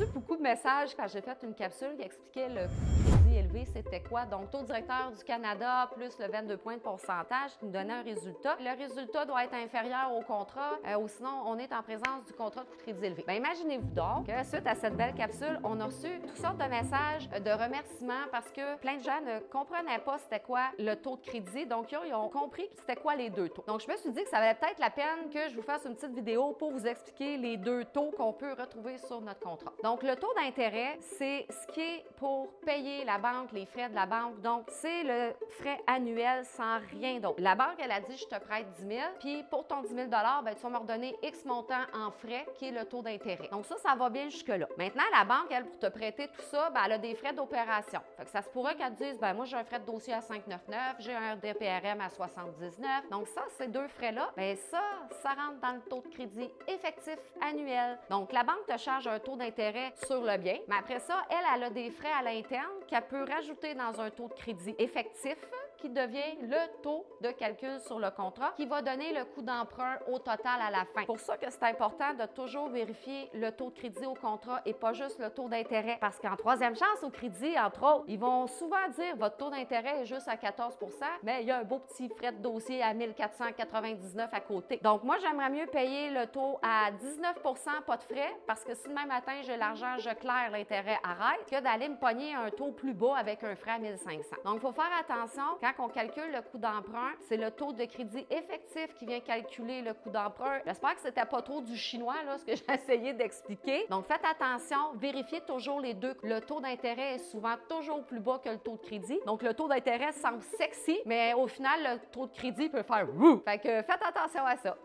reçu beaucoup de messages quand j'ai fait une capsule qui expliquait le crédit élevé, c'était quoi. Donc, taux directeur du Canada plus le 22 points de pourcentage qui nous donnait un résultat. Le résultat doit être inférieur au contrat ou sinon, on est en présence du contrat de crédit élevé. Bien, imaginez-vous donc que suite à cette belle capsule, on a reçu toutes sortes de messages de remerciements parce que plein de gens ne comprenaient pas c'était quoi le taux de crédit. Donc, ils ont compris c'était quoi les deux taux. Donc, je me suis dit que ça valait peut-être la peine que je vous fasse une petite vidéo pour vous expliquer les deux taux qu'on peut retrouver sur notre contrat. Donc, le taux d'intérêt, c'est ce qui est pour payer la banque, les frais de la banque. Donc, c'est le frais annuel sans rien d'autre. La banque, elle a dit, je te prête 10 000, puis pour ton 10 000 ben, tu vas me redonner X montant en frais, qui est le taux d'intérêt. Donc, ça va bien jusque-là. Maintenant, la banque, elle, pour te prêter tout ça, ben, elle a des frais d'opération. Fait que ça se pourrait qu'elle te dise, ben, moi, j'ai un frais de dossier à 5,99, j'ai un DPRM à 79. Donc, ça, ces deux frais-là, ben, ça rentre dans le taux de crédit effectif annuel. Donc, la banque te charge un taux d'intérêt sur le bien, mais après ça, elle a des frais à l'interne qu'elle peut rajouter dans un taux de crédit effectif qui devient le taux de calcul sur le contrat qui va donner le coût d'emprunt au total à la fin. C'est pour ça que c'est important de toujours vérifier le taux de crédit au contrat et pas juste le taux d'intérêt. Parce qu'en troisième chance au crédit, entre autres, ils vont souvent dire votre taux d'intérêt est juste à 14 % mais il y a un beau petit frais de dossier à 1499 à côté. Donc moi, j'aimerais mieux payer le taux à 19 % pas de frais parce que si demain matin j'ai l'argent, je claire, l'intérêt arrête, que d'aller me pogner un taux plus bas avec un frais à 1500. Donc il faut faire attention quand on calcule le coût d'emprunt, c'est le taux de crédit effectif qui vient calculer le coût d'emprunt. J'espère que c'était pas trop du chinois, là, ce que j'ai essayé d'expliquer. Donc, faites attention, vérifiez toujours les deux. Le taux d'intérêt est souvent toujours plus bas que le taux de crédit. Donc, le taux d'intérêt semble sexy, mais au final, le taux de crédit peut faire « wouh ». Fait que faites attention à ça.